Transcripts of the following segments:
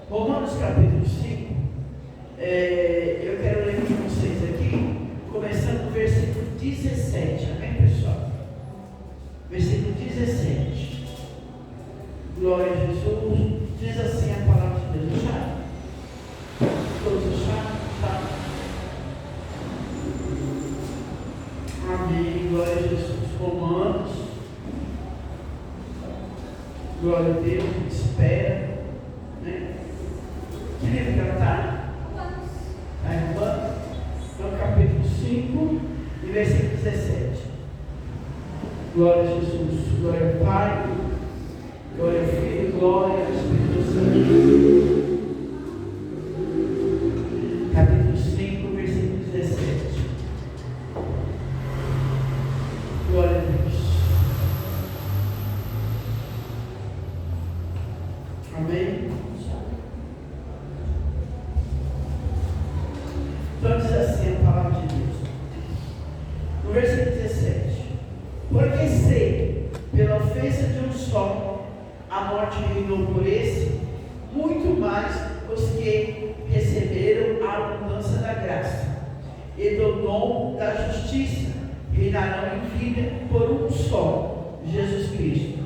Romanos capítulo 5, eu quero ler com vocês aqui, começando no versículo 17, amém, pessoal? Versículo 17. Glória a Jesus. Diz assim a palavra de Deus. Já? Todos acharam? Tá? Amém. Glória a Jesus. Romanos. Glória a Deus. Espera. Né? Que livro que ela está? Romanos. Está em Romanos? Então, capítulo 5 e versículo 17. Glória a Jesus. Glória ao Pai. Glória ao Filho. Glória ao Espírito Santo. Capítulo 5, versículo 17. Glória a Deus. Amém? Então diz assim a palavra de Deus. No versículo 17. Porque sei, pela ofensa de um só, a morte reinou por esse, muito mais os que receberam a abundância da graça e do dom da justiça reinarão em vida por um só, Jesus Cristo.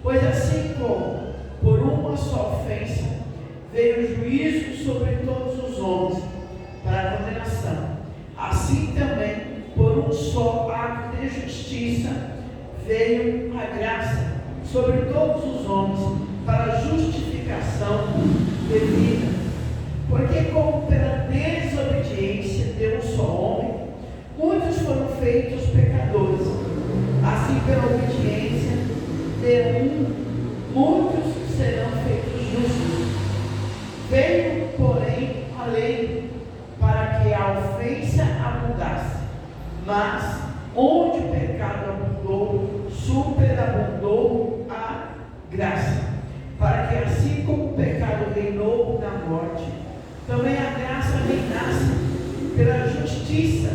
Pois assim como por uma só ofensa veio o juízo sobre todos os homens para a condenação, assim também por um só ato de justiça veio a graça sobre todos os homens para a justificação de vida. Porque como pela desobediência de um só homem, muitos foram feitos pecadores, assim pela obediência de um, muitos serão feitos justos. Veio, porém, a lei para que a ofensa abundasse, mas onde o pecado abundou, superabundou a graça, para que assim como o pecado reinou na morte, também a graça reinasse pela justiça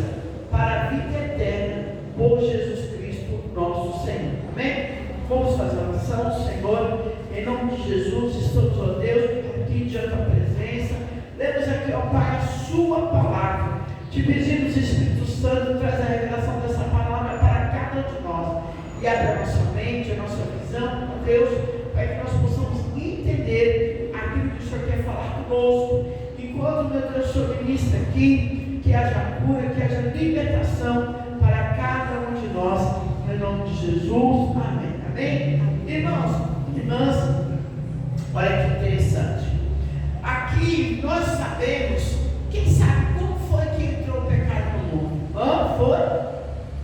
para a vida eterna por Jesus Cristo nosso Senhor. Amém? Vamos fazer uma oração. Senhor, em nome de Jesus, estamos, ó Deus, aqui diante da presença. Lemos aqui, ó Pai, a sua palavra. Te pedimos, Espírito Santo, traz a revelação dessa palavra para cada um de nós. E abre a nossa mente, a nossa visão, ó Deus, para que nós possamos entender aquilo que o Senhor quer falar conosco. Enquanto, meu Deus, o Senhor ministra aqui, que haja cura, que haja libertação para cada um de nós, em nome de Jesus. Amém. Amém? Irmãos, irmãs, olha que interessante. Aqui nós sabemos, quem sabe como foi que entrou o pecado no mundo? Foi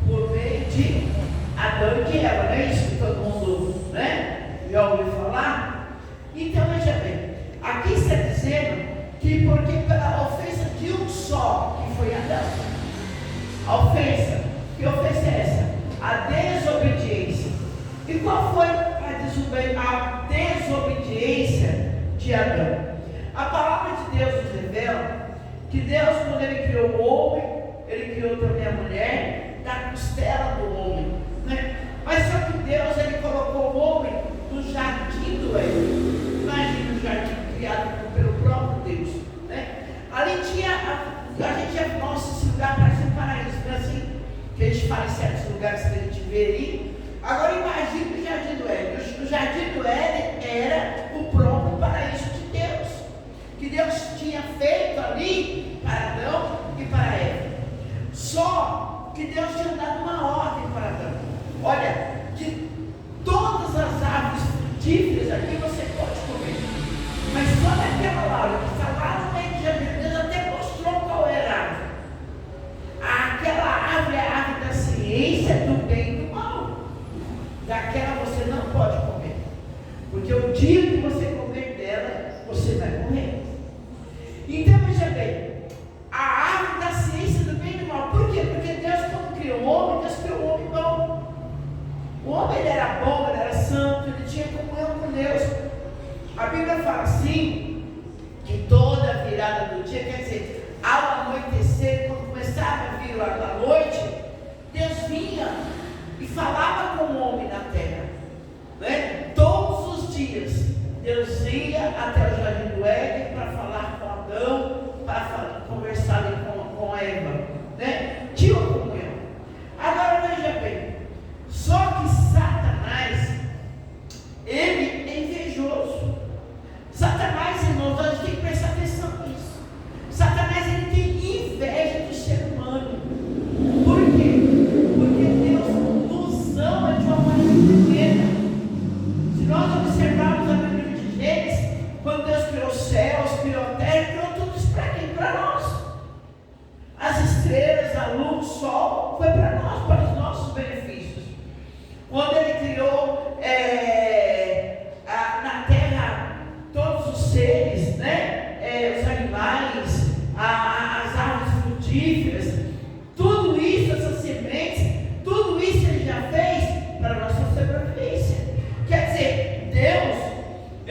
por meio de Adão e Eva, não é isso que todo mundo, né, já ouviu falar? Então veja bem, aqui está dizendo que porque pela ofensa de um só, que foi Adão, a ofensa, que ofensa é essa? A desobediência. E qual foi a desobediência de Adão? A palavra de Deus nos revela que Deus, quando Ele criou o homem, Ele criou também a mulher da costela do homem, né? Mas só que Deus, Ele colocou o homem no jardim do Éden. Imagina o jardim criado pelo próprio Deus, né? Ali tinha, a gente já, nossa, esse lugar parece um paraíso, não é assim? Que a gente fala em certos lugares que a gente vê aí. Agora imagine o jardim do Éden. O jardim do Éden era o próprio paraíso de Deus, que Deus tinha feito ali para Adão e para Eva. Só que Deus tinha dado uma ordem para Adão: olha, de todas as árvores frutíferas aqui você pode comer, mas só daquela árvore que está lá no meio de jardim, Deus até mostrou qual era a árvore. Aquela árvore é a árvore da ciência do bem e do mal. Daquela você não pode comer, porque o dia que você comer dela, você vai morrer. Então veja bem, a árvore da ciência do bem e do mal. Por quê? Porque Deus, quando criou o homem, Deus criou o homem bom. O homem, ele era bom, ele era santo, ele tinha comunhão com Deus. A Bíblia fala assim, que toda virada do dia, quer dizer, ao anoitecer, quando começava a vir a noite, Deus vinha e falava com o homem na terra, né? Todos os dias Deus ia até o jardim do Éden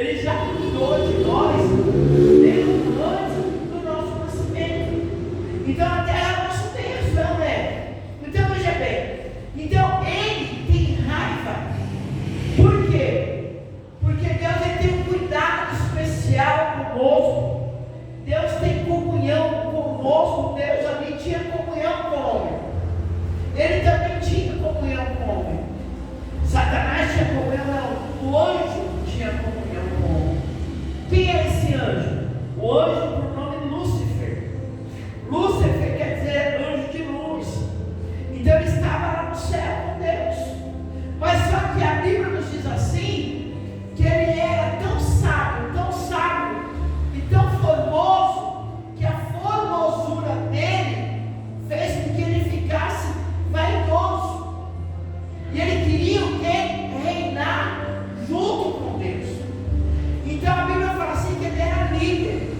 Ele já cuidou de nós desde antes do nosso nascimento. Então a terra é nosso berço, não é? Então veja bem. Então ele tem raiva. Por quê? Porque Deus ele tem um cuidado especial conosco. Deus tem comunhão conosco. Deus ali tinha comunhão com o homem. Ele também tinha comunhão com o homem. Satanás tinha comunhão, não. O anjo tinha comunhão com o homem. Quem é esse anjo? O anjo por nome Lúcifer. Lúcifer quer dizer anjo de luz. Então ele estava lá no céu com Deus. Mas só que a Bíblia nos diz assim, que ele era tão sábio e tão formoso, que a formosura dele fez com que ele ficasse vaidoso. E ele queria o quê? Reinar junto com Deus. Então a Bíblia fala assim que ele era líder.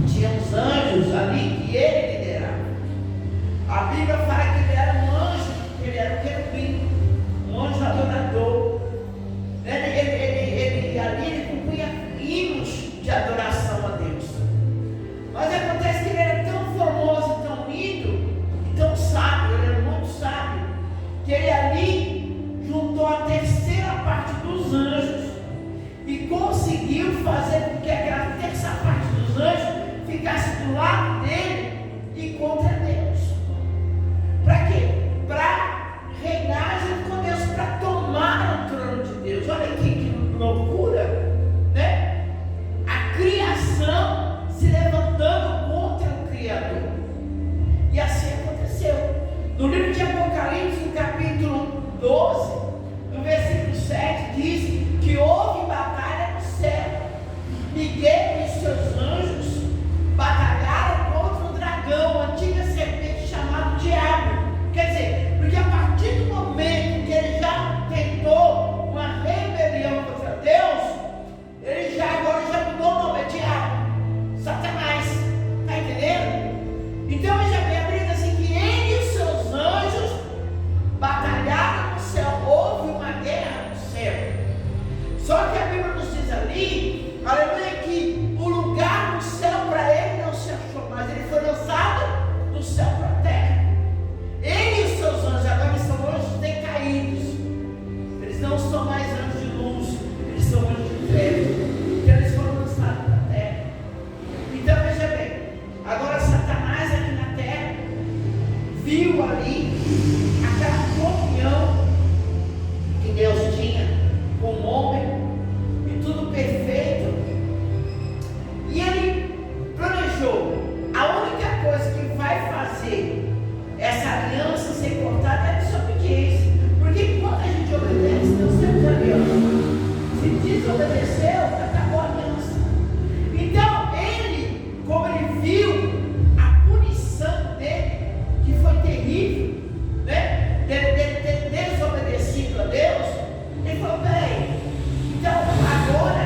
Tinha uns anjos ali que ele liderava. A Bíblia fala que ele era um anjo, que ele era um querubim, um anjo adorador. Ele cumpria hinos de adoração a Deus. Mas acontece que ele era tão formoso, tão lindo e tão sábio, ele era muito sábio, que ele ali juntou a terceira parte dos anjos e conseguiu fazer com que aquela terceira parte dos anjos ficasse do lado dele e contra Deus. Para quê? Para reinar junto com Deus, para tomar o trono de Deus. Olha que loucura, né? A criação se levantando contra o Criador. E assim aconteceu. No livro de Apocalipse, no capítulo 12, no versículo 7, diz que houve batalha no céu. Miguel e seus anjos batalharam contra o dragão, a antiga serpente chamado Diabo. Quer dizer, porque a partir do momento que ele já tentou uma rebelião contra Deus, ele agora já mudou o nome, é Diabo, Satanás. Está entendendo? Então veja bem, a Bíblia diz assim que ele e os seus anjos batalharam no céu. Houve uma guerra no céu. Só que a Bíblia nos diz ali, aleluia, que o lugar no céu para ele não se achou mais. Ele foi lançado do céu para a terra. Ele e os seus anjos agora são anjos decaídos. Eles não são mais anjos de luz, eles são anjos de trevas. Então eles foram lançados para a terra. Então veja bem, agora Satanás aqui na terra viu ali aquela comunhão que Deus tinha com o homem, e tudo perfeito. E ele planejou: a única coisa que vai fazer essa aliança ser cortada é a desobediência. Porque quando a gente obedece, Deus sempre aliança. Se desobedeceu, acabou a aliança. Então ele, como ele viu a punição dele, que foi terrível, né? Dele ter desobedecido a Deus, ele falou: peraí, então agora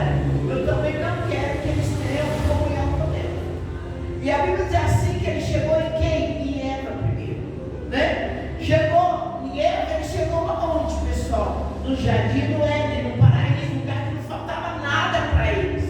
eu também não quero que eles tenham comunhão com Deus. E a Bíblia diz assim que ele chegou em quem? Em Eva primeiro, né? Chegou em Eva, ele chegou aonde, pessoal? No jardim do Éden, no paraíso, um lugar que não faltava nada para eles.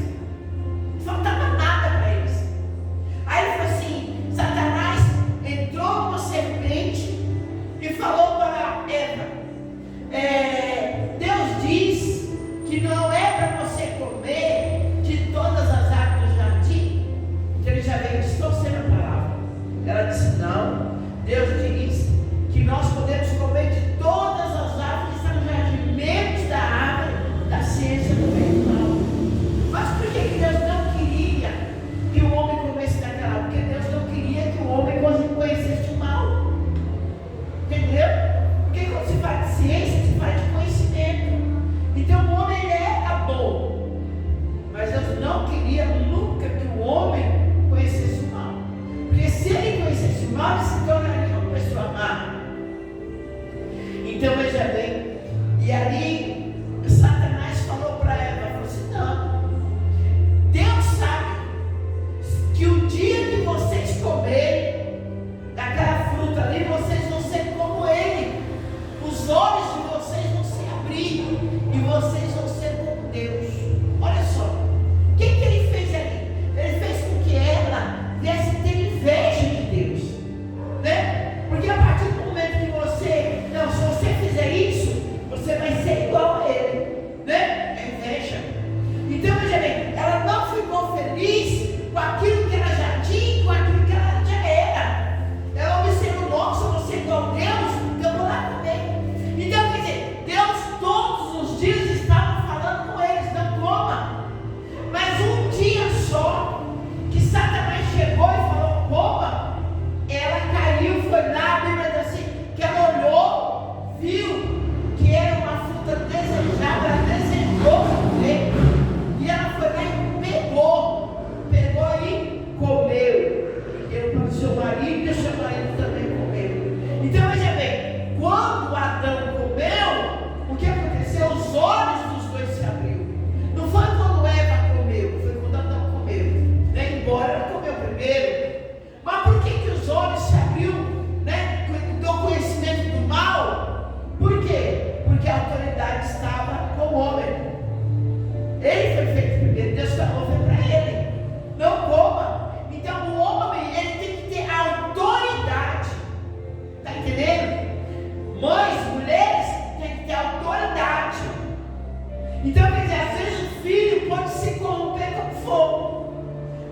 fogo.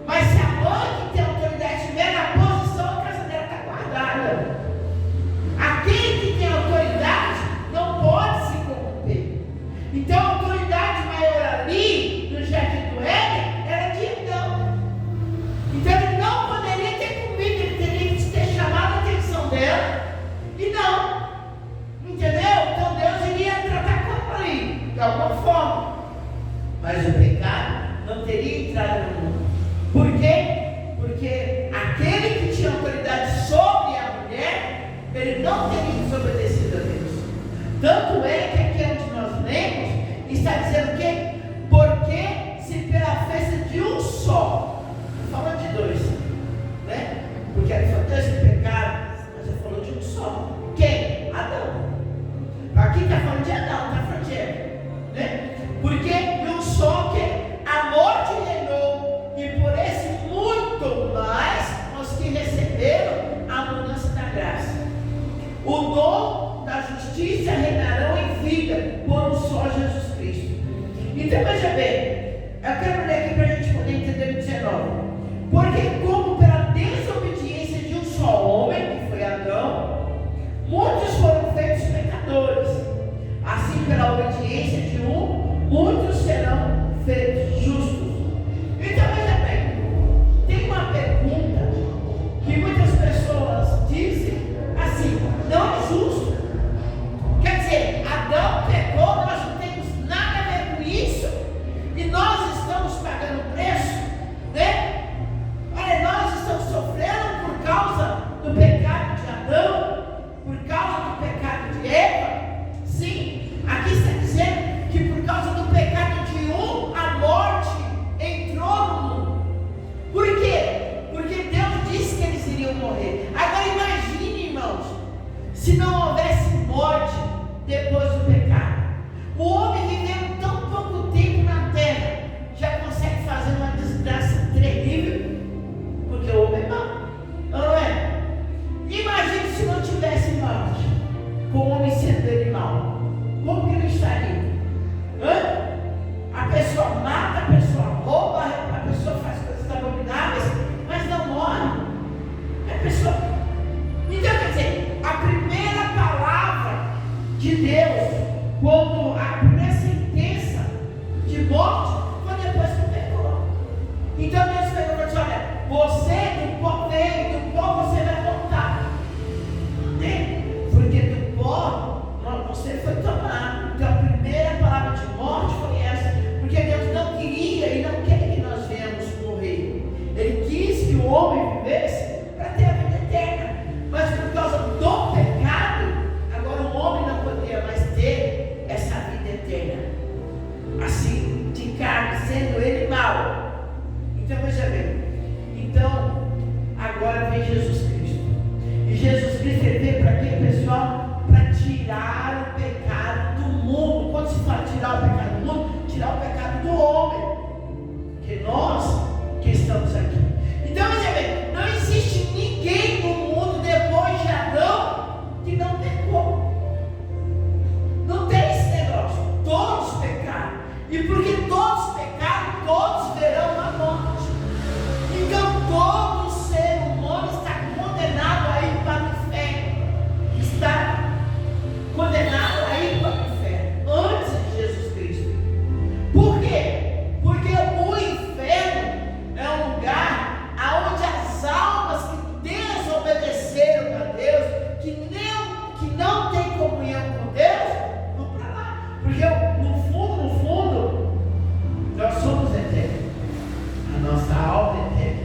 Mas se a mãe que tem autoridade estiver na posição, a casa dela está guardada. Aquele que tem autoridade não pode se corromper. Então a autoridade maior ali, no jardim do Éden, era de Adão. Então ele não poderia ter comido, ele teria que ter chamado a atenção dela. E não. Entendeu? Então Deus iria tratar com ele de alguma forma. Mas o pecado não teria entrado no mundo. Por quê? Porque aquele que tinha autoridade sobre a mulher, ele não teria desobedecido a Deus. Tanto é que aqui onde nós lemos, está dizendo o quê? Porque se pela ofensa de um só, não fala de dois, né? Porque ele falou dois que pecaram, mas ele falou de um só. Quem? Adão. Aqui está falando de Adão, não está falando de Eva, né? Porque de um só que a morte reinou, e por esse muito mais os que receberam a mudança da graça. O dom da justiça reinarão em vida por um só Jesus Cristo. Então veja bem, eu quero ler aqui para a gente poder entender o 19. Porque como pela desobediência de um só homem, que foi Adão, muitos foram feitos pecadores, assim pela obediência de um, muitos serão feitos justos. Então veja bem, tem uma pergunta que muitas pessoas dizem assim: não é justo. Quer dizer, Adão pecou, nós não temos nada a ver com isso, e nós estamos pagando preço, né? Olha, nós estamos sofrendo por causa do pecado de Adão, por causa do pecado de Eva. Sim, aqui está dizendo que por causa do pecado de um, a morte entrou no mundo. Por quê? Porque Deus disse que eles iriam morrer. Agora imagine, irmãos, se não houvesse morte depois do pecado. O homem vivendo tão pouco tempo na terra já consegue fazer uma desgraça terrível, porque o homem é mau, não é? Imagine se não tivesse morte, com o homem sendo animal, como que ele estaria? A pessoa mata, a pessoa rouba, a pessoa faz coisas abomináveis, mas não morre. A pessoa... Então, quer dizer, a primeira palavra de Deus, quando a primeira sentença de morte, foi depois que pecou. Então Deus pegou e disse: olha, você do pó veio, do pó você vai voltar, né? Porque do pó você foi tomado. Então a primeira palavra de morte foi essa, porque Deus não queria e não quer que nós venhamos morrer. Ele quis que o homem vivesse para ter a vida eterna, mas por causa do pecado, agora o homem não poderia mais ter essa vida eterna, assim, de carne, sendo ele mau. Então veja bem, então agora vem Jesus Cristo, e Jesus Cristo ele veio para quê, pessoal? Para tirar o pecado do mundo. Quando se fala tirar o pecado do mundo, tirar o pecado do homem, que nós que estamos aqui. Então veja bem, não existe ninguém no mundo depois de Adão que não pecou. Não tem esse negócio. Todos pecaram, e porque todos pecaram, todos verão a morte. Então todo ser humano está condenado a ir para o inferno. Está condenado a ir para o inferno antes de Jesus Cristo. Por quê? Porque o inferno é um lugar onde as almas que desobedeceram a Deus, que não têm comunhão com Deus, vão para lá. Porque no fundo, nós somos eternos. A nossa alma é eterna,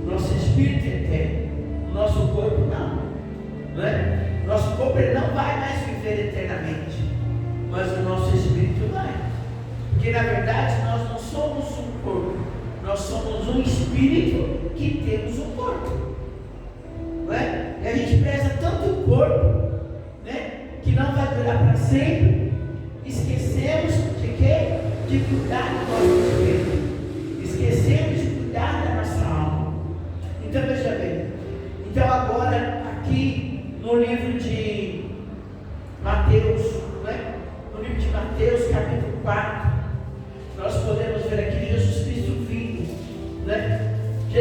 o nosso espírito é eterno, o nosso corpo não é? Nosso corpo ele não vai mais viver eternamente, mas o nosso espírito vai. Porque na verdade nós não somos um corpo, nós somos um espírito que temos um corpo, não é? E a gente preza tanto o corpo, né, que não vai durar para sempre. Esquecemos de quê? De cuidar do nosso espírito, esquecemos de cuidar da nossa alma. Então veja bem, então agora aqui no livro de Mateus, né? No livro de Mateus, capítulo 4, nós podemos ver aqui Jesus Cristo vindo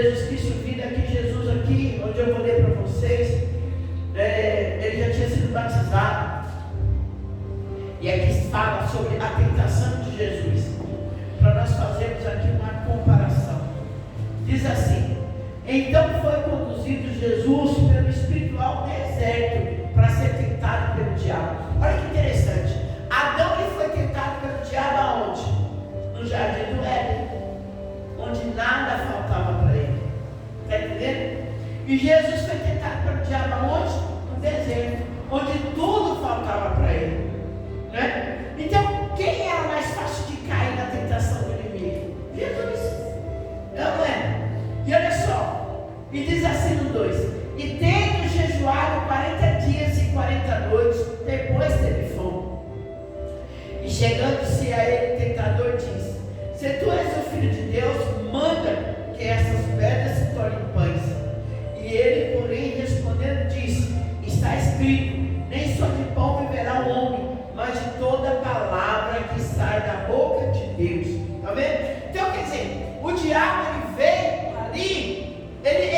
Jesus Cristo vindo aqui, Jesus aqui, onde eu vou ler para vocês, ele já tinha sido batizado. E aqui fala sobre a tentação de Jesus, para nós fazermos aqui uma comparação. Diz assim: então foi conduzido Jesus pelo Espírito ao deserto para ser tentado pelo diabo. Olha que interessante, Adão ele foi tentado pelo diabo aonde? No jardim do Éden, onde nada faltava para ele. Está entendendo? E Jesus foi tentado pelo diabo aonde? No deserto, onde tudo faltava para ele, né? Então, quem era mais fácil de cair na tentação do inimigo? Jesus, não é? E olha só, e diz assim no 2: e tendo jejuado 40 dias e 40 noites, depois teve fome. E chegando-se a ele, o tentador disse: se tu és o Filho de Deus, manda que essas pedras se tornem pães. E ele, porém, respondendo, disse: está escrito, nem só de pão viverá o homem, mas de toda palavra que sai da boca de Deus. Está vendo? Então, quer dizer, o diabo ele veio ali, ele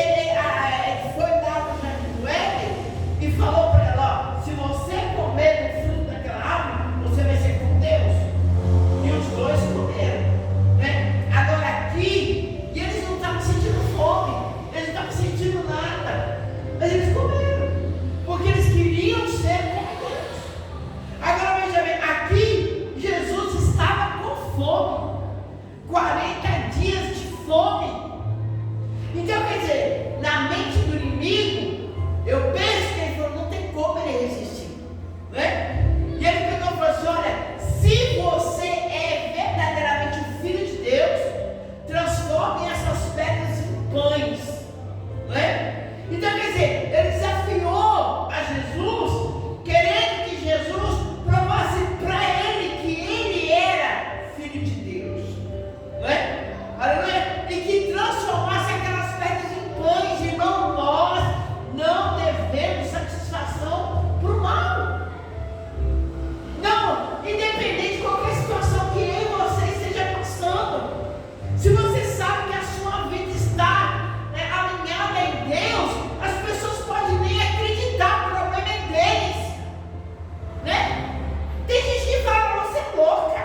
foi lá no jardim do Éden e falou para ela: ó, se você comer do fruto daquela árvore, você vai ser como Deus. E os dois comeram, né? Agora aqui, e eles não estavam sentindo fome, eles não estavam sentindo nada, mas eles comeram, porque eles queriam ser como Deus. Agora veja bem, aqui Jesus estava com fome, 40 dias de fome. Então quer dizer, na mente do inimigo, eu penso que ele falou: não tem como ele resistir, né? E ele pegou e falou assim: olha, se você é verdadeiramente o Filho de Deus, transforme essas pedras em pães, né? Então quer dizer, ele desafiou a Jesus, querendo que Jesus provasse para ele que ele era Filho de Deus, né? Aleluia! E que transformasse aquelas pedras em pães. Irmão, nós não devemos satisfação para o mal. Não, independente de qualquer situação que eu e você esteja passando, se você sabe que a sua vida está alinhada em Deus, as pessoas podem nem acreditar, o problema é deles, né? Tem gente que fala: você é louca,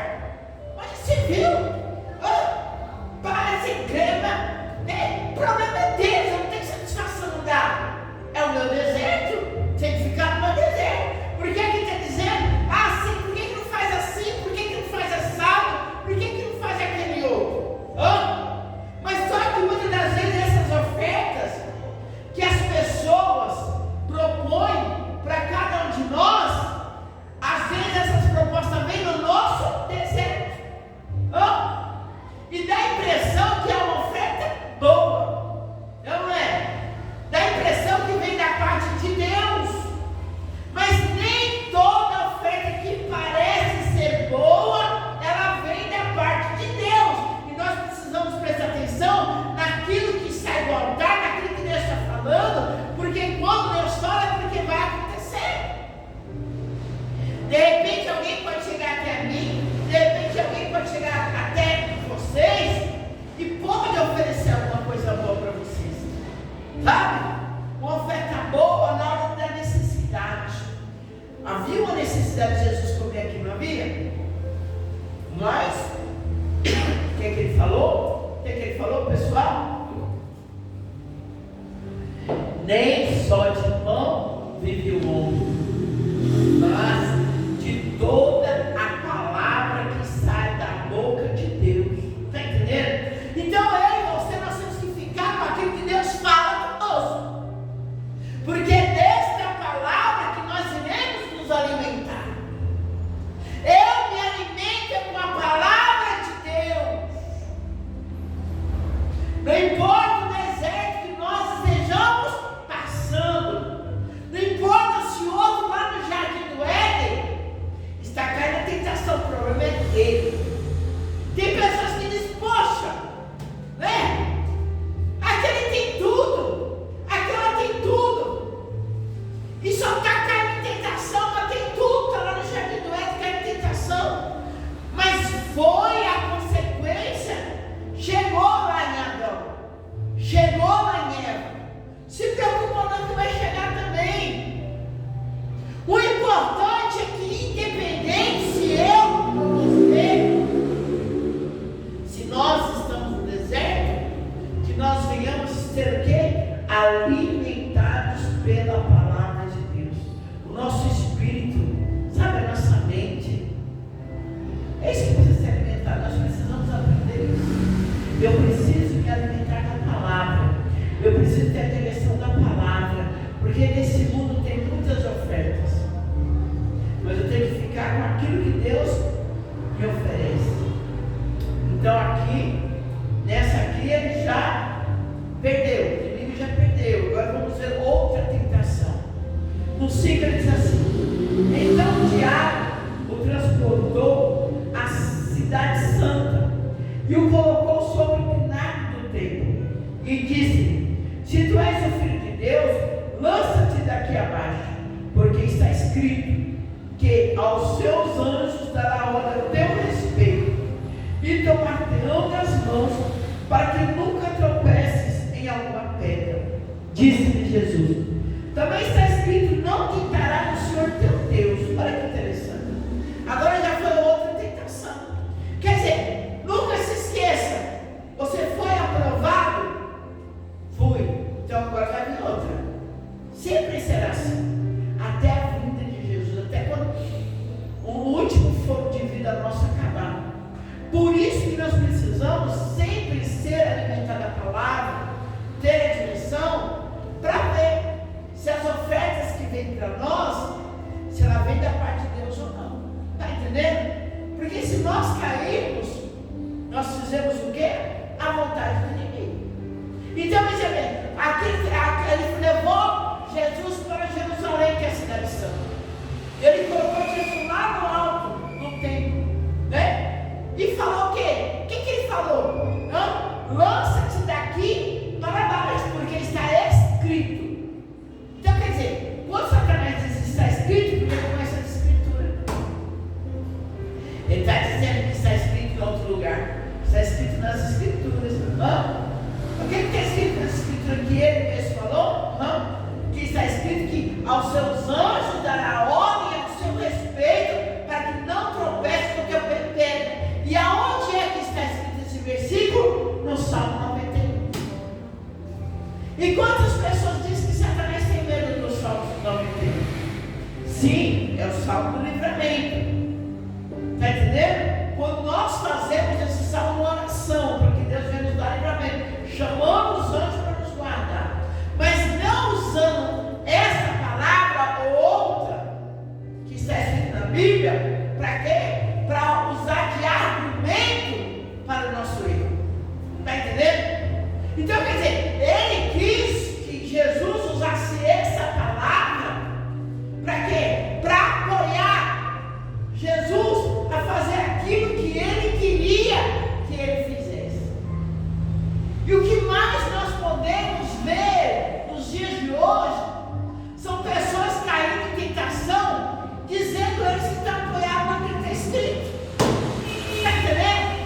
mas você viu? Parece grama, né? O problema é deles, eu não tenho satisfação no lugar. É o meu deserto, tem que ficar no meu deserto. Por que que está dizendo? Ah, sim, por que não faz assim? Por que não faz assado? Por que não faz aquele outro? Mas só que muitas das vezes essas ofertas que as pessoas propõem para cada um de nós, às vezes essas propostas vêm no nosso deserto. E dá a impressão que é uma oferta boa, não é? Dá a impressão que vem da parte de Deus, mas nem toda oferta que parece ser boa, ela vem da parte de Deus. E nós precisamos prestar atenção naquilo que sai do altar, naquilo que Deus está falando, porque quando Deus fala é porque vai acontecer. De repente alguém pode chegar até mim, de repente alguém pode chegar até vocês e pode oferecer alguma coisa boa para vocês, sabe? Uma oferta boa na hora da necessidade. Havia uma necessidade de Jesus comer aqui, não havia? Mas o que ele falou? O que ele falou, pessoal? Nem só de pão vive o homem, mas de toda a palavra que sai da boca de Deus. Está entendendo? Então eu e você, nós temos que ficar com aquilo que Deus fala conosco, porque é desta palavra que nós iremos nos alimentar. Eu me alimento com a palavra de Deus. Não importa o deserto que nós estejamos passando, ser o quê? Alimentados pela palavra de Deus. O nosso espírito, sabe, a nossa mente. É isso que precisa ser alimentado. Nós precisamos aprender isso. Eu preciso me alimentar da palavra. Eu preciso ter a direção da palavra. Porque nesse mundo tem muitas ofertas. Mas eu tenho que ficar com aquilo que Deus me oferece. Então aqui, nessa aqui ele já perdeu. O inimigo já perdeu. Agora vamos ver outra tentação. No 5 ele diz assim: então o diabo o transportou à cidade santa e o colocou sobre o pináculo do templo e disse: se tu és o filho de Deus, lança-te daqui abaixo, porque está escrito que aos seus anjos dará ordem a teu respeito e tomar-te-ão das mãos, para que nunca tropeces em alguma pedra. Disse-lhe Jesus: também está escrito: não tentarás o Senhor teu Deus. Olha que interessante. Agora já foi outra tentação. Quer dizer, nunca se esqueça, você foi aprovado? Fui. Então agora vai vir outra. Sempre será assim, até a vinda de Jesus, até quando o último fogo de vida nosso acabar. Por isso que nós precisamos sempre ser alimentados da palavra, ter a direção, para ver se as ofertas que vêm para nós, se ela vem da parte de Deus ou não. Está entendendo? Porque se nós cairmos, nós fizemos o quê? A vontade do inimigo. Então, veja bem, ele levou Jesus para Jerusalém, que é a cidade santa. Ele colocou Jesus lá no alto, no templo, né? E falou o quê? O que ele falou? Lança-te daqui para baixo, porque está escrito. Então, quer dizer, quando Satanás diz está escrito, porque ele conhece a escritura. Ele está dizendo que está escrito em outro lugar. Está escrito nas escrituras. O que está escrito nas escrituras que ele mesmo falou? Que está escrito que aos seus anjos dará ordem a seu respeito, para que não tropece no teu pé. E aonde é que está escrito esse versículo? No Salmo 91. E quantas pessoas dizem que Satanás tem medo do Salmo 91? Sim, é o Salmo do livramento. Está entendendo? Quando nós fazemos esse salmo uma oração, para que Deus venha nos dar livramento, chamamos os anjos para nos guardar, mas não usando essa palavra ou outra que está escrita na Bíblia, para quê? Para usar de argumento para o nosso erro. Está entendendo? Então, quer dizer, ele quis que Jesus usasse essa palavra para quê? Para apoiar Jesus a fazer aquilo que ele queria que ele fizesse. E o que mais nós podemos ver nos dias de hoje são pessoas caindo em tentação, dizendo eles que estão apoiados naquilo que está escrito. Está entendendo?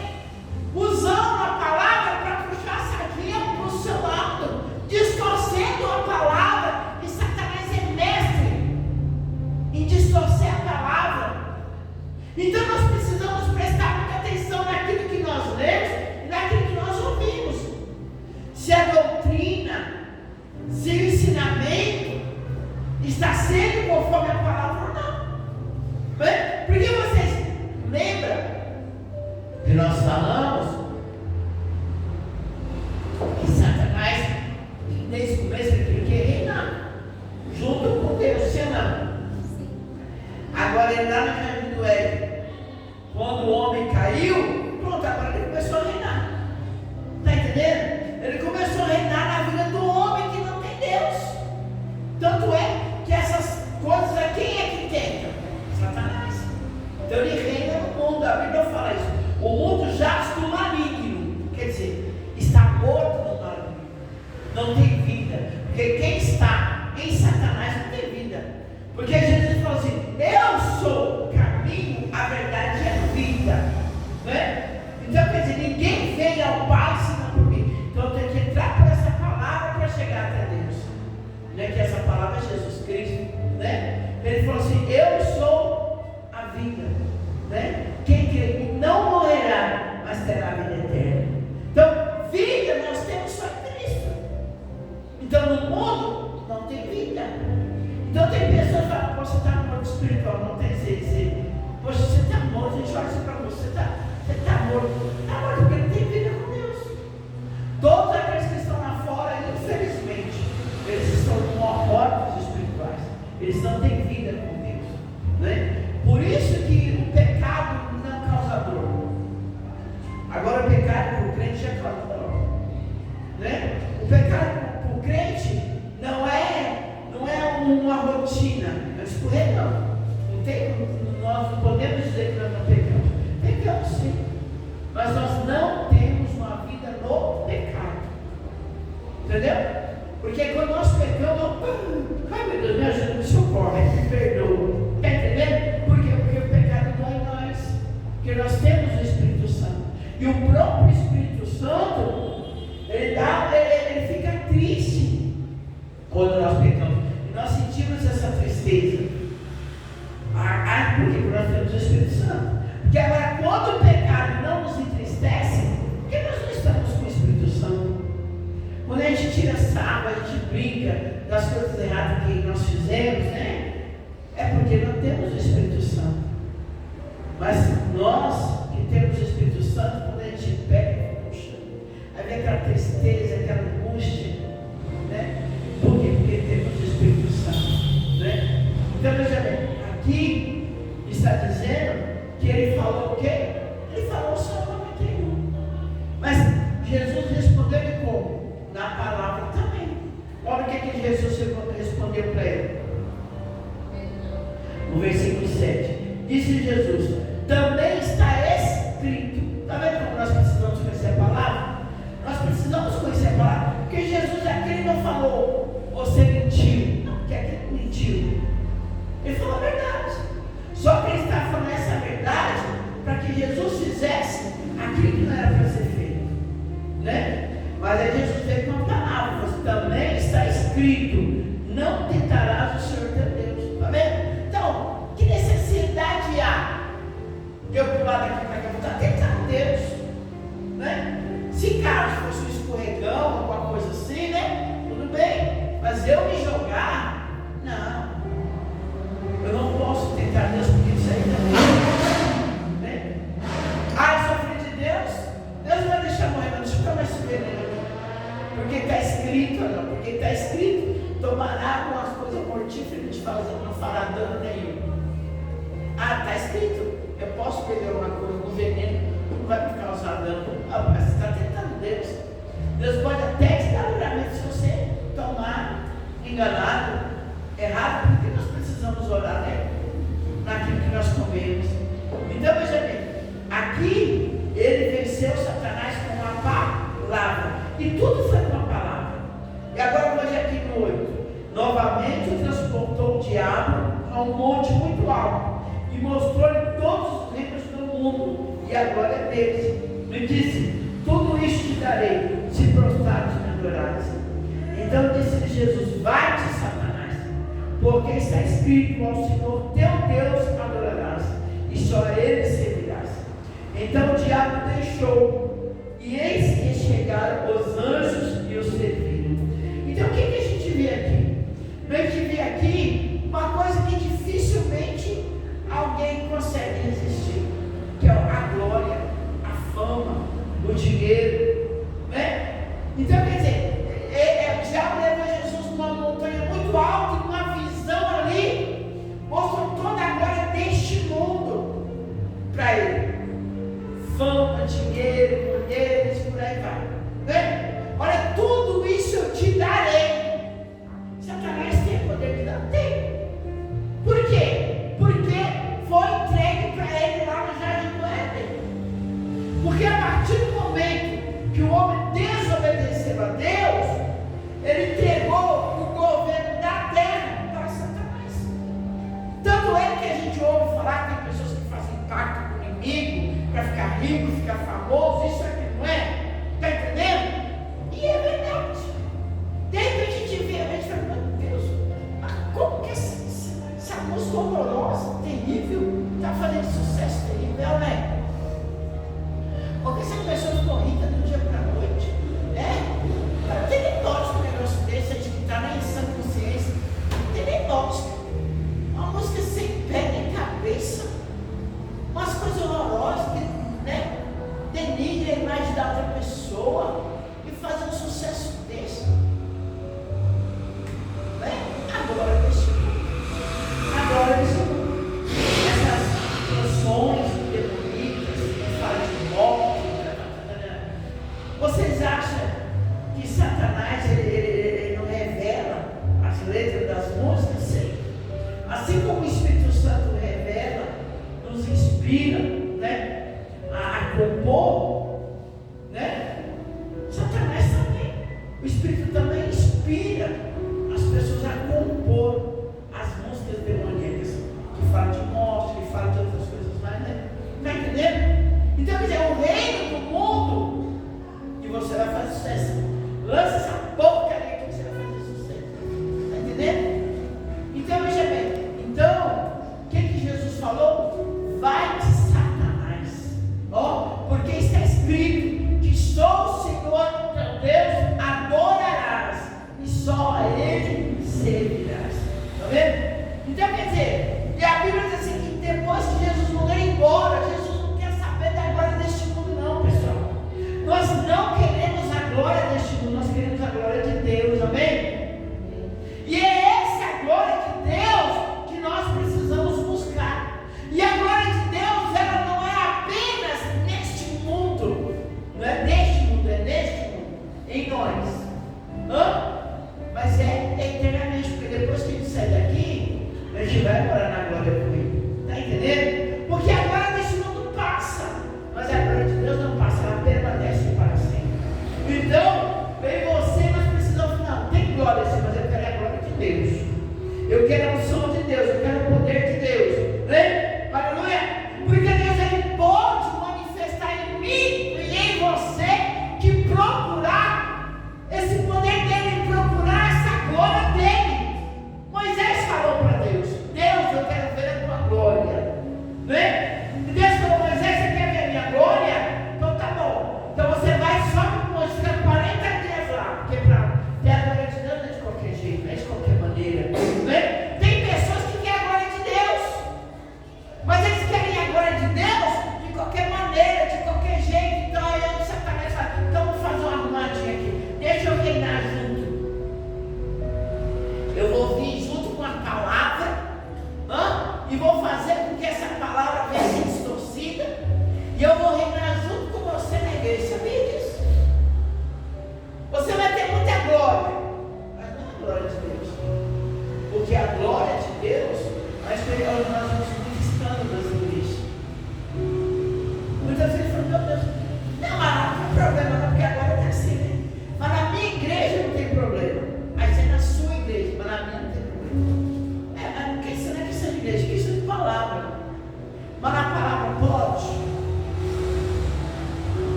Usando a palavra para puxar a sardinha para o seu lado, distorcendo a palavra, e Satanás é mestre em distorcer a palavra. Então nós precisamos prestar muita atenção naquilo que nós lemos e naquilo que nós ouvimos. Se a doutrina, se o ensinamento está sendo conforme a palavra ou não. Porque vocês lembram que nós falamos que Satanás, desde o começo, ele queria reinar junto com Deus, se não. Agora ele lá no Jardim do Éden, quando o homem caiu, pronto, agora ele começou a reinar. Está entendendo? Ele começou a reinar na vida do homem que não tem Deus. Tanto é que essas coisas, quem é que tenta? Satanás. Então ele reina no mundo. A Bíblia fala isso. O mundo jaz do maligno. Quer dizer, está morto no maligno. Não tem vida. Porque quem está em Satanás não tem vida. Porque Jesus falou assim: eu sou o caminho, a verdade e a vida. Né? Então quer dizer, ninguém vem ao Pai senão por mim. Então eu tenho que entrar por essa palavra para chegar até Deus. Né? Que essa palavra é Jesus Cristo. Né? Ele falou assim: eu sou a vida. Né? Quem crê em mim não morrerá, mas terá a vida eterna. Então, vida nós temos só em Cristo. você está morto espiritual, não tem jeito. Poxa, você está morto, a gente olha assim para você, você está morto. Está morto porque não tem vida com Deus. Todos aqueles que estão lá fora, infelizmente, eles estão mortos espirituais. Eles não têm vida com Deus, né? Por isso que o pecado não causa dor. Agora o pecado para o crente já causa dor, né? O pecado para o crente não é uma rotina, é um escorregão. Nós não podemos dizer que nós não pecamos. Pecamos sim, mas nós não temos uma vida no pecado. Entendeu? Porque quando nós pecamos, ai meu Deus, me ajuda, me socorre, me perdoa. Está entendendo? Por quê? Porque o pecado não é em nós. Porque nós temos o Espírito Santo. E o próprio Espírito Santo, ele fica triste quando nós pecamos. E nós sentimos essa tristeza. Por quê? Porque nós temos o Espírito Santo. Porque agora, quando o pecado não nos entristece, porque nós não estamos com o Espírito Santo. Quando a gente tira sarro, a gente brinca das coisas erradas que nós fizemos, né? É porque não temos o Espírito Santo. Mas nós que temos o Espírito Santo, quando a gente pega, puxa, aí vem aquela tristeza, aquela angústia, né? Por quê? Porque temos o Espírito Santo, né? Então, veja bem, aqui está dizendo que ele falou o quê? Ele falou só o nome dele. Mas Jesus respondeu como? Na palavra também. Olha o que Jesus respondeu para ele. No versículo 7. Disse Jesus: também está escrito. Está vendo como nós precisamos conhecer a palavra? Nós precisamos conhecer a palavra. Porque Jesus aqui ele não falou, você mentiu. Não, porque aqui ele mentiu. Ele falou a verdade. Só que ele está falando essa verdade para que Jesus fizesse aquilo que não era para ser feito, né? Mas aí Jesus veio com uma palavra, mas também está escrito: não tentarás o Senhor teu Deus. Está vendo? Então, que necessidade há de eu pular daqui para cá? Vou estar tentando Deus, né? Se caso fosse um escorregão, alguma coisa assim, né? Tudo bem, mas eu me jogar, não. Eu não posso tentar Deus porque isso aí não é, né? Eu sou filho de Deus, Deus não vai deixar morrer, não, deixa eu ficar mais veneno. Porque está escrito, não, porque está escrito: tomará algumas coisas mortíferas de fazer, não fará dano nenhum. Está escrito, eu posso beber uma coisa com veneno, não vai me causar dano. Mas você está tentando Deus. Deus pode até te dar livramento se você tomar enganado, errado, porque nós precisamos orar, né? Naquilo que nós comemos. Então, veja bem, aqui ele venceu Satanás com uma palavra, e tudo foi com uma palavra. E agora veja aqui no 8: novamente o transportou o diabo a um monte muito alto e mostrou-lhe todos os reinos do mundo e a glória deles. Me disse: tudo isto te darei, se prostrares e me adorares. Então disse-lhe Jesus: vai-te, Satanás, porque está escrito: ao Senhor teu Deus adorarás, e só a Ele servirás. Então o diabo deixou, e eis que chegaram os anjos e o serviram. Então o que a gente vê aqui? A gente vê aqui uma coisa que dificilmente alguém consegue resistir, que é a glória, a fama, o dinheiro, né? Então quer dizer, o diabo levou Jesus numa montanha muito alta, numa visão ali, mostrou toda a glória deste mundo para ele. Fama, dinheiro, mulheres, por aí vai, né? Olha, tudo isso eu te darei. Satanás tem poder de dar? Tem. Por quê? Porque foi entregue para ele lá no Jardim do Éden. Porque a partir do momento que o homem desobedeceu a Deus, ele entregou o governo da terra para Satanás. Tanto é que a gente ouve falar que tem pessoas que fazem pacto com o inimigo para ficar rico, ficar famoso, isso aqui, não é? Está entendendo? E é verdade. De repente a gente vê, a gente fala: meu Deus, mas como que essa música horrorosa, terrível, está fazendo sucesso terrível, né? Porque essa pessoa ficou rica do dia para a noite, não tem nem lógica um negócio desse, a gente que está nem em sã consciência, não tem nem lógica. Uma música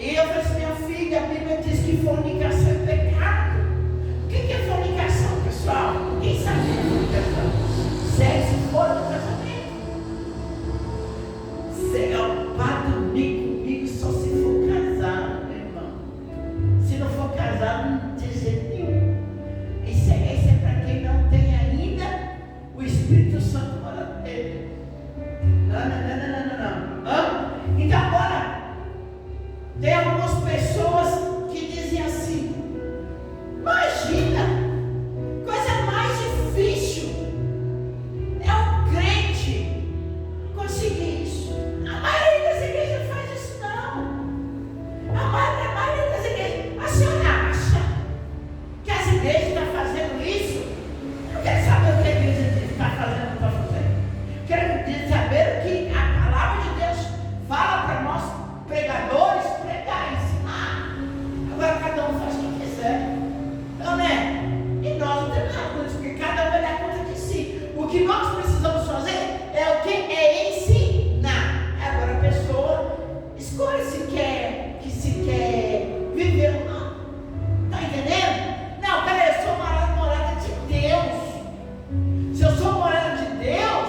E eu falei assim, minha filha, a Bíblia diz que fornicação é pecado. O que é fornicação, pessoal? Quem sabe o que é fornicação? Sexo fora do casamento. Para dormir comigo só se for casado, meu irmão. Se não for casado, não tem jeito nenhum. Isso é para quem não tem ainda o Espírito Santo morando nele. Não. Então agora, tem algumas pessoas que dizem assim, imagina, coisa mais difícil é o crente conseguir isso. A maioria das igrejas faz isso não. A maioria das igrejas, a senhora acha que as igrejas estão fazendo isso? Eu quero saber o que a igreja está fazendo ou não está fazendo. Quero saber o que a palavra de Deus fala para nós, pregadores, pregar, ensinar. Agora cada um faz o que quiser. Então, né? E nós não temos nada com isso, porque cada um vai dar conta de si. O que nós precisamos fazer é o que? É ensinar. Agora a pessoa escolhe se quer viver ou não. Está entendendo? Não, peraí, eu sou morada de Deus. Se eu sou morada de Deus,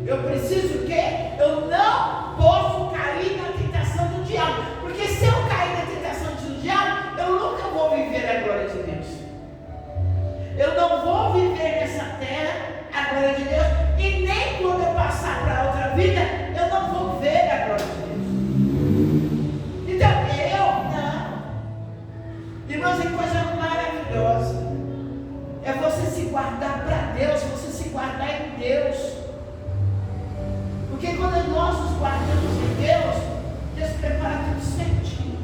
eu preciso o quê? Eu não posso cair na tentação do diabo. Porque se eu cair na tentação do diabo, eu nunca vou viver a glória de Deus. Eu não vou viver nessa terra a glória de Deus. E nem quando eu passar para outra vida, eu não vou ver a glória de Deus. Então, eu não. Irmãos, é coisa maravilhosa. É você se guardar para Deus, você se guardar em Deus. Porque quando nós nos guardamos em Deus, Deus prepara tudo certinho.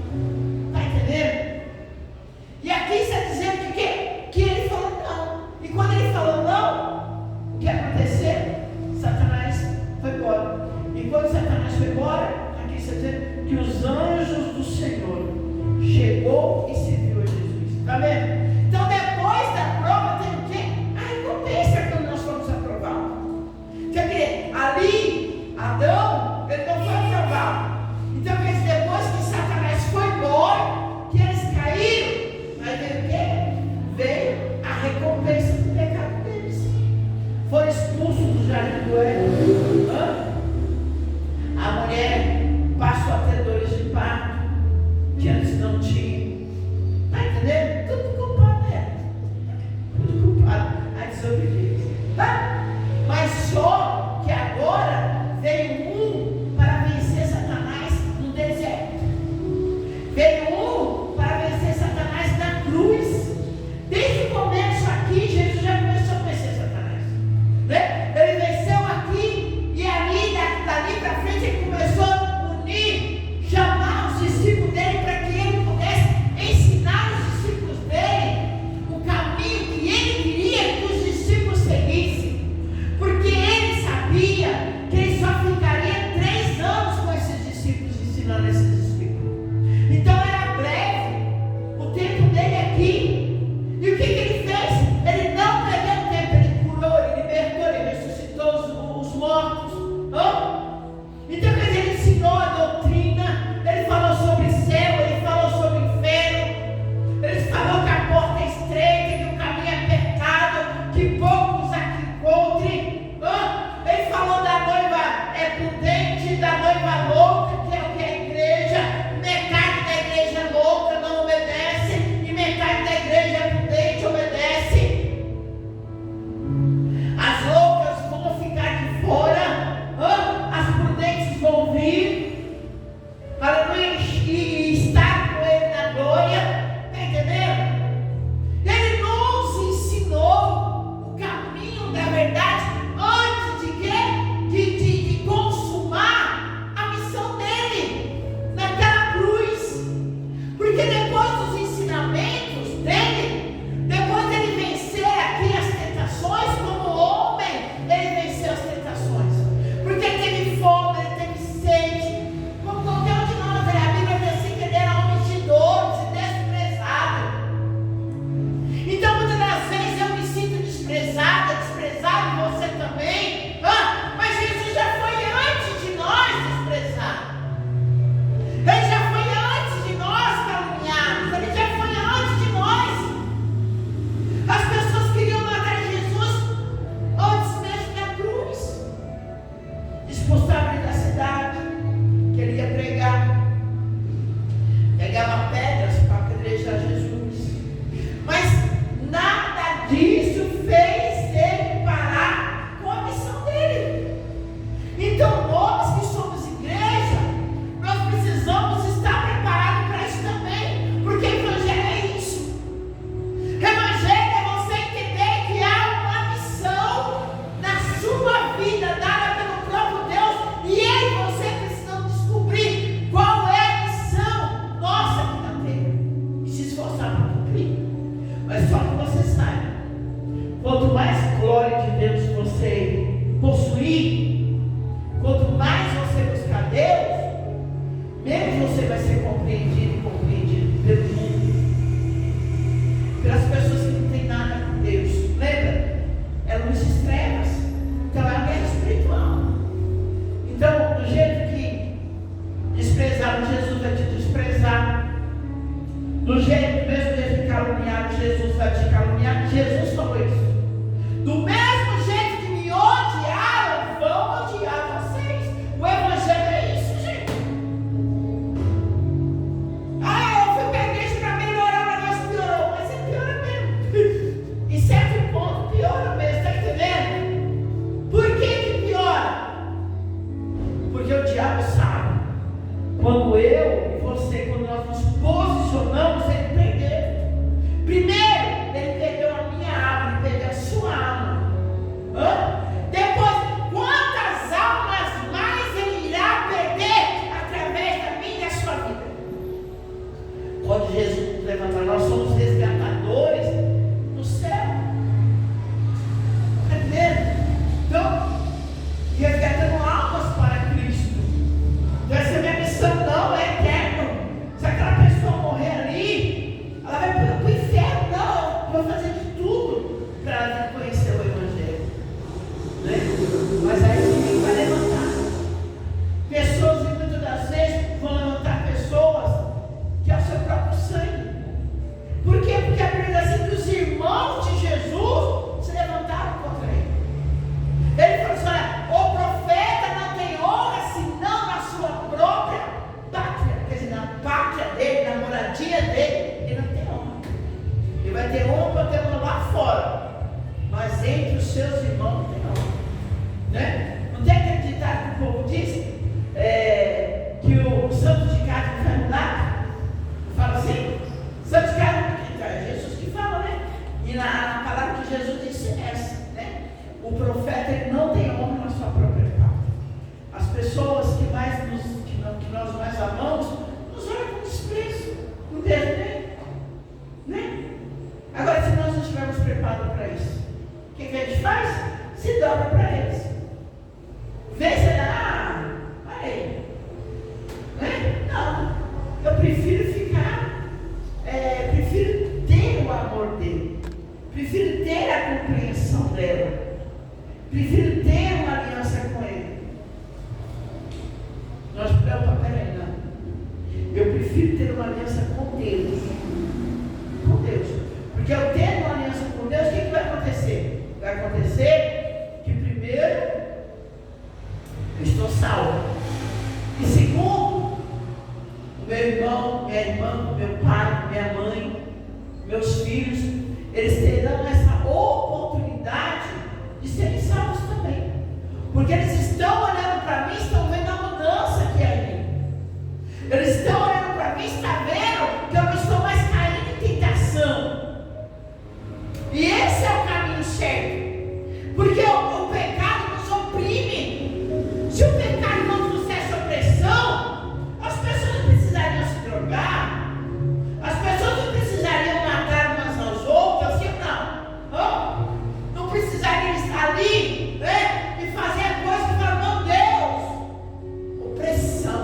Está entendendo? E aqui está dizendo que ele falou não. E quando ele falou não, o que aconteceu? Satanás foi embora. E quando Satanás foi embora, aqui está dizendo que os anjos do Senhor chegou e serviu a Jesus. Está vendo? Então depois da prova tem o quê? A recompensa quando nós fomos aprovados. Quer dizer, ali Adão, ele não foi aprovado. Então, depois que Satanás foi embora, que eles caíram, aí veio o quê? Veio a recompensa do pecado deles. Foram expulsos do jardim do Éden. A mulher passou a ter dores de parto, que antes não tinha. Está entendendo? Tudo culpado dela. Tudo culpado. A desobediência. Tá? Mas só que agora veio para vencer Satanás no deserto. Veio para vencer Satanás na cruz. Desde o começo aqui, Jesus já começou a vencer Satanás. Né? Ele venceu aqui e ali, dali para frente, ele começou a unir, chamar os discípulos dele para que ele pudesse ensinar os discípulos dele o caminho que ele queria que os discípulos seguissem. pegava pedras para apedrejar Jesus. Mas nada disso fez ele parar com a missão dele. Então nós que somos igreja, nós precisamos estar preparados para isso também, porque o Evangelho é isso. Evangelho é você entender que há uma missão na sua vida dada pelo próprio Deus, e eu e você precisamos descobrir qual é a missão nossa aqui na terra e se esforçar para cumprir. Mas só que você saiba, quanto mais glória de Deus você possuir, quanto mais você buscar Deus, menos você vai ser compreendido e compreendido pelo mundo, pelas pessoas que não têm nada com Deus. Lembra? É luz e trevas. Então é a guerra espiritual. Então, do jeito que desprezaram Jesus, vai te desprezar. Do mesmo jeito que caluniaram Jesus, vai te caluniar. Jesus falou isso. Do mesmo jeito que me odiaram, vão odiar vocês. O Evangelho é isso, gente. Eu fui para a igreja para melhorar, o negócio piorou. Mas é piora mesmo. Em certo ponto piora mesmo, está entendendo? Por que piora? Porque o diabo sabe. Quando eu e você, quando nós nos posicionamos, ele perdeu. Primeiro, ele perdeu a minha alma, ele perdeu a sua alma. Depois, quantas almas mais ele irá perder através da minha e da sua vida? Quando Jesus nos levantar, nós somos resgatadores do céu. Está entendendo? Então, resgatando almas para Cristo. Então, essa é a minha missão, não é eterno. Se aquela pessoa morrer ali, ela vai para o inferno. Não, eu vou fazer de tudo para ela conhecer o Evangelho, né? Mas aí ninguém vai levantar. Pessoas, muitas das vezes, vão levantar pessoas que é o seu próprio sangue. Por quê? Porque a Bíblia diz assim que os irmãos de Jesus se levantaram contra ele. Ele falou assim: olha, o profeta não tem honra senão na sua própria pátria. Quer dizer, na pátria dele, na moradia dele, ele não tem honra. Ele vai ter honra para ter honra lá fora, mas entre os seus irmãos não tem honra, né? Não tem aquele ditado que o povo diz, que o santo de casa não faz milagre? Fala assim? Santo de casa não é Jesus que fala, né? E na palavra que Jesus disse é essa, né? O profeta, ele não tem honra na sua própria pátria. As pessoas que nós mais amamos nos olham com desprezo, não desdém, né? Agora, se nós não estivermos preparados para isso, o que a gente faz? Se dobra para eles. Vê se aí, né? Não, eu prefiro ficar, prefiro ter o amor dele, prefiro ter a compreensão dela, prefiro ter uma aliança com ele. Nós precisamos, peraí, não. Eu prefiro ter uma aliança com Deus. Com Deus. Porque eu tendo uma aliança com Deus, o que vai acontecer? Vai acontecer que primeiro, eu estou salvo. E segundo, o meu irmão, minha irmã, meu pai, minha mãe, meus filhos, eles terão essa oportunidade de serem salvos também. Porque eles estão olhando para mim, estão vendo a mudança que é em mim. Eles estão olhando para mim, estão vendo que eu não estou mais caindo em tentação. E esse é o caminho certo. Porque o pecado nos oprime. Se o pecado não trouxesse opressão, as pessoas não precisariam se drogar, as pessoas não precisariam matar umas às outras, assim, não. Não precisariam estar ali, né? E fazer a coisa que fala, meu Deus, opressão,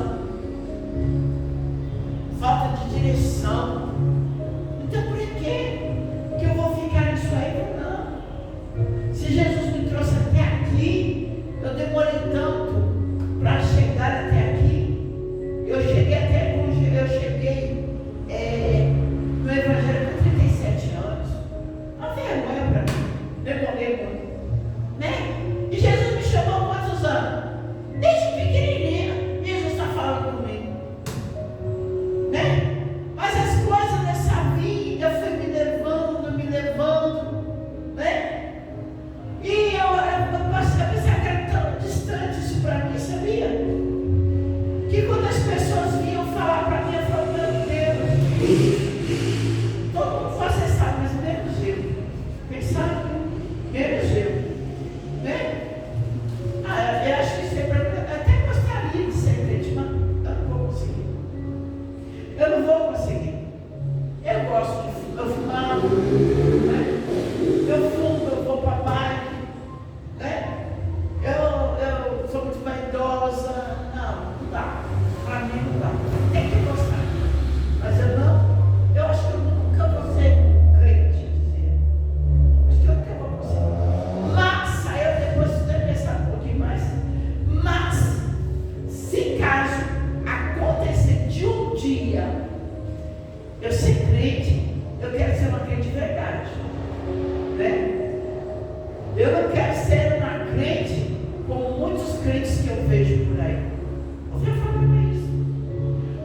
falta de direção. Então por que eu vou ficar nisso aí? Não. Se Jesus me trouxe até aqui, eu demorei tanto para chegar até aqui. Eu cheguei até onde eu cheguei no Evangelho com 37 anos. Uma vergonha para mim. Demorei muito, né? E Jesus me chamou há quantos anos? Desde pequenininha, Jesus está falando comigo, né? eu ser crente, eu quero ser uma crente de verdade, né? Eu não quero ser uma crente como muitos crentes que eu vejo por aí. Eu já falava isso,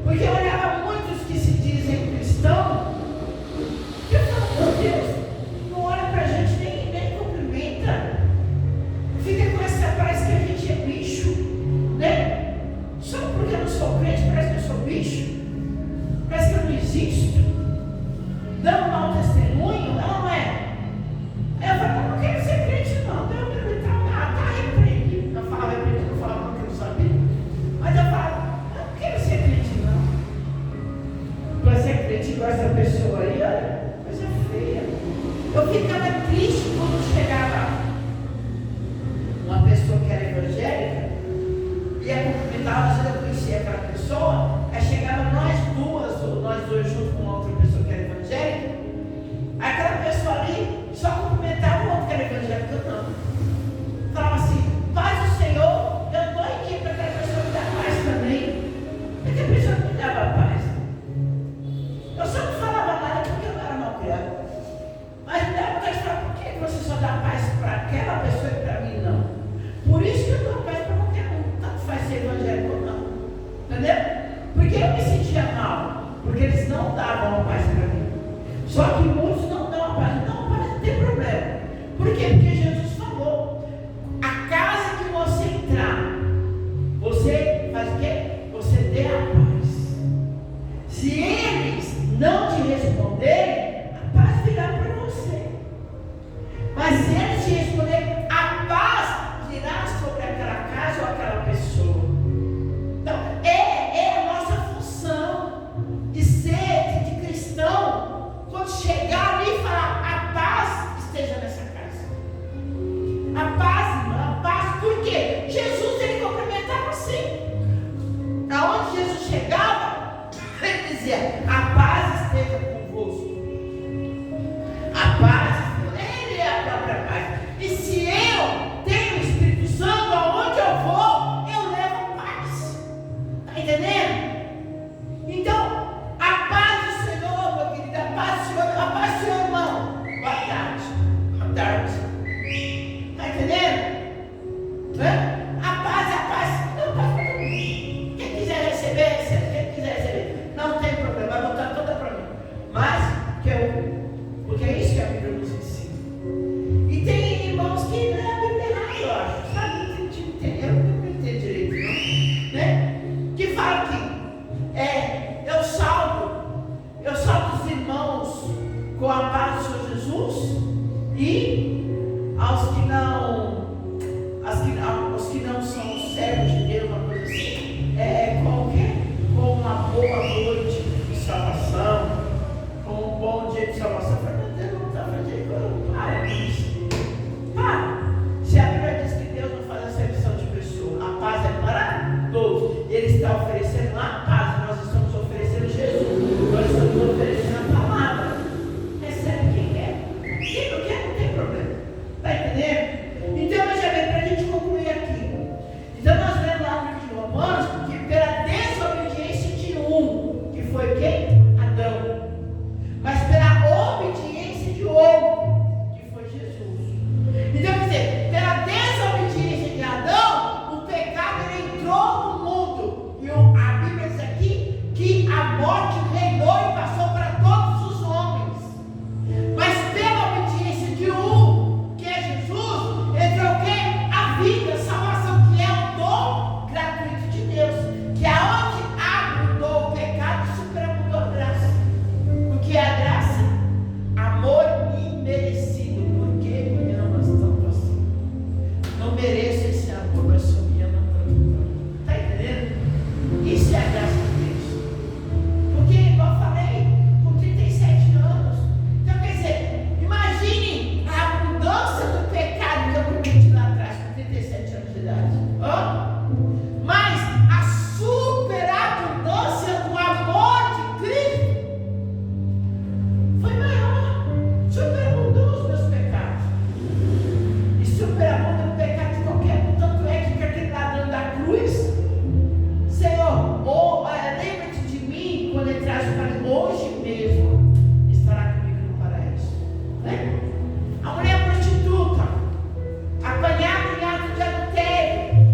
porque eu olhava muitos que se dizem cristãos, e eu falo, meu Deus, não olha pra gente, nem cumprimenta, fica com essa, parece que a gente é bicho, né? Só porque eu não sou crente, parece que eu sou bicho, parece que eu não existo, dando mau testemunho, não é? Aí eu falo, não quero ser crente não, Deus tá repreendido. Eu falo repreendido, eu falo porque eu não sabia, mas eu falo, eu não quero ser crente não. Para ser crente igual essa pessoa aí, olha, coisa feia. Eu ficava triste quando chegava uma pessoa que era evangélica, ia cumprimentar, às vezes eu conhecia aquela pessoa, aí chegava nós duas, ou nós dois junto com outra pessoa que era evangélica, aquela pessoa ali só cumprimentava o outro que era evangélico, eu não. Falava assim, paz do Senhor, eu estou aqui para que a pessoa me dá paz também, porque a pessoa não me dava paz. Eu só não falava nada porque eu não era mal criado, mas me dava paz para por que você só dá paz para aquela pessoa e para mim não? Por isso que eu dou paz para qualquer um, tanto faz ser evangélico ou não, entendeu? Porque eu me sentia mal, porque eles não davam a paz para mim. Só que muitos não dão a paz, não tem problema. Por quê? Porque Jesus falou, a casa que você entrar, você faz o quê? Você dê a paz. Se eles não te responderem, a paz virá para você. Mas se eles te responderem, a paz virá sobre aquela casa ou aquela pessoa. Então, é a nossa função de ser, de cristão, quando chegar ali e falar, a paz esteja nessa casa. A paz, irmã, a paz. Por quê? Jesus, ele cumprimentava assim. Aonde Jesus chegava, ele dizia, a paz esteja convosco. A paz, ele é a própria paz. E se eu tenho o Espírito Santo, aonde eu vou, eu levo paz. Está entendendo? Então, a paz do Senhor, meu querido, a paz do Senhor, irmão. Boa tarde. Boa tarde. Está entendendo? Né? A paz. Não, paz para todo mundo. Quem quiser receber, recebe. Quem quiser receber, não tem problema, vai botar toda para mim. Mas mas para hoje mesmo estará comigo no paraíso. Né? A mulher prostituta, apanhada em ato de adultério,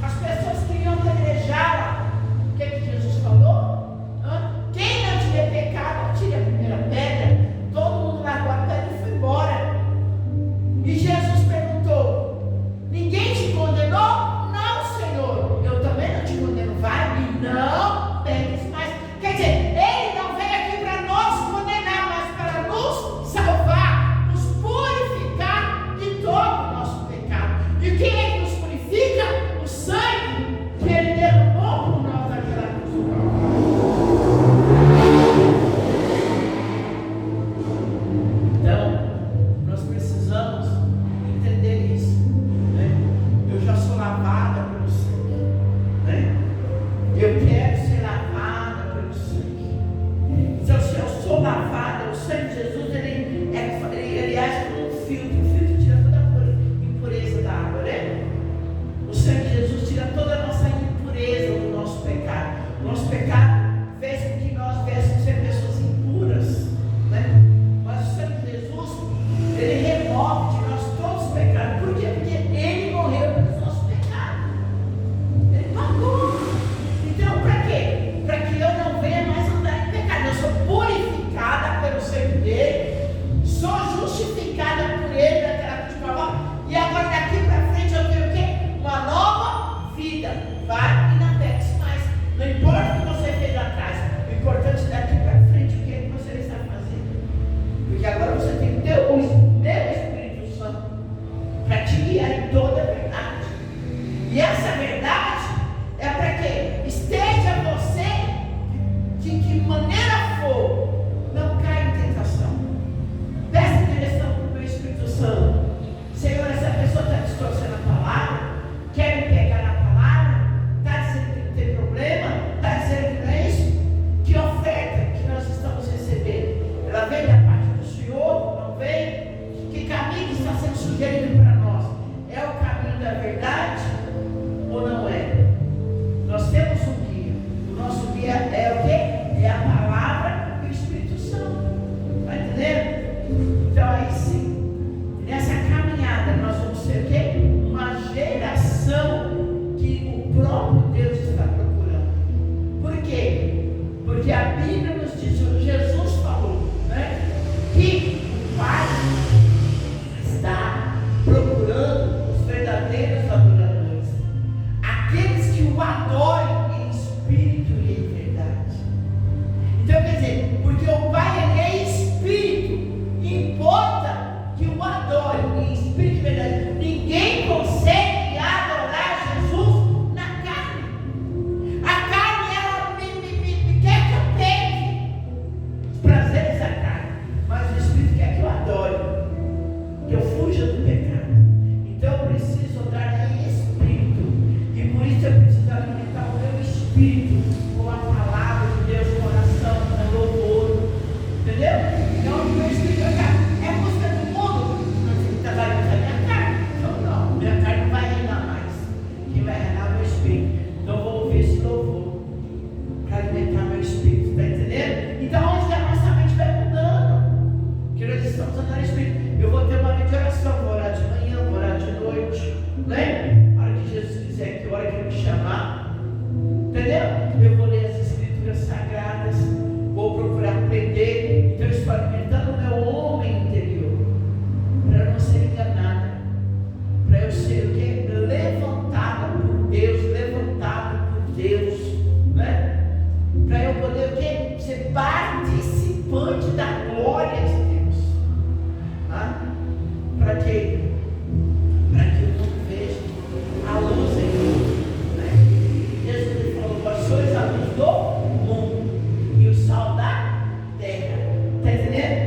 as pessoas queriam apedrejá-la. O que Jesus falou? Quem não tiver pecado, tire a primeira pedra. Todo mundo largou a pedra e foi embora. E Jesus perguntou: ninguém te condenou? Não, Senhor. Eu também não te condeno. Vai e não peques mais. Quer dizer, Ele não veio aqui para nos condenar, mas para nos salvar, nos purificar de todo o nosso pecado. E quem é que nos purifica? O sangue que Ele derramou por nós naquela cruz do Calvário. Então, nós precisamos entender isso, né? Eu já sou lavada pelo sangue, né? Eu quero ser lavada pelo sangue. Então, se eu sou lavada, o sangue de Jesus, ele age como um filtro tira toda a impureza da água, né? O sangue de Jesus tira toda a nossa impureza do nosso pecado. O nosso pecado fez com que nós viéssemos ser pessoas impuras, né? Mas o sangue de Jesus, ele remove de nós todos os pecados. Por quê? Porque Ele morreu pelos nossos pecados. Ele pagou. Então, para quê? Para que eu não venha mais andar em pecado. Eu sou purificada pelo sangue dele, sou justificada por Ele naquela cruz de Calvário. E agora daqui para frente eu tenho o quê? Uma nova vida. Vai e não peques mais. Não importa o que você fez lá atrás. O importante é daqui para frente o que é que você está fazendo. Porque agora você tem que ter o meu Espírito Santo para te guiar em toda a verdade. E essa verdade é para que esteja você, de que maneira for, não caia em tentação. Peça direção para o meu Espírito Santo. Senhor, essa pessoa está distorcendo a palavra, quer me pegar na palavra, está dizendo que não tem problema, está dizendo que não é isso. Que oferta que nós estamos recebendo? Ela vem da parte do Senhor, não vem? Que caminho que está sendo sugerido para nós? É o caminho da verdade ou não é? Nós temos um guia. O nosso guia é o quê? É a palavra e o Espírito Santo. Está entendendo? Então aí sim, nessa caminhada nós vamos ser o quê? Uma geração que o próprio Deus está procurando. Por quê? Porque a Bíblia nos diz, Jesus falou, né? Que o Pai está procurando os verdadeiros adoradores, aqueles que o adorem em espírito e em verdade. Então quer dizer, porque o Pai ele é espírito, importa que o adore em espírito e verdade. Ninguém consegue adorar Jesus na carne. A carne ela me quer que eu pegue os prazeres da carne, mas o espírito quer que eu adore, que eu fuja do pecado. Então eu preciso adorar em espírito, e por isso eu preciso alimentar o meu espírito com a palavra de Deus, com oração, com louvor. Entendeu? Então o meu espírito vai ficar, é música do mundo, não tem que trabalhar com a minha carne. Então não, minha carne não vai reinar mais. Quem vai reinar é o meu espírito. Então eu vou ouvir esse louvor para alimentar meu espírito. Está entendendo? Então hoje a nossa mente vai mudando, porque nós estamos andando no espírito. Eu vou ter uma vida de oração, vou orar de manhã, vou orar de noite, né? A hora que Jesus quiser, que hora que Ele me chamar, entendeu? Eu vou ler as Escrituras Sagradas, vou procurar aprender. Então eu estou alimentando o meu homem interior, para eu não ser enganada, para eu ser o quê? Levantada por Deus, né? Para eu poder o quê? Ser participante da glória de Deus. Tá? Para que o mundo veja a luz em mim, né? Jesus falou: vós sois a luz do mundo e o sal da terra. Está entendendo?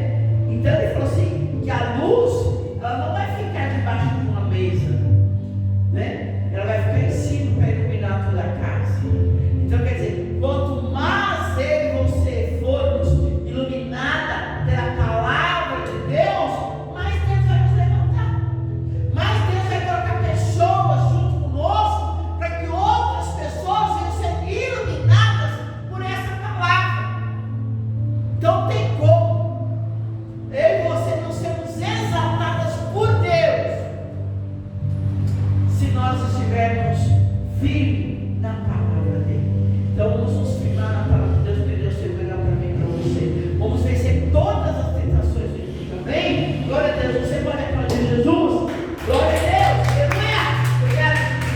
Então ele falou assim, que a luz ela não vai ficar debaixo de uma mesa, né? Ela vai ficar em cima para iluminar toda a casa. Então quer dizer, quanto mais eu e você formos iluminada vencer. Vamos vencer todas as tentações do inimigo. Amém? Glória a Deus. Você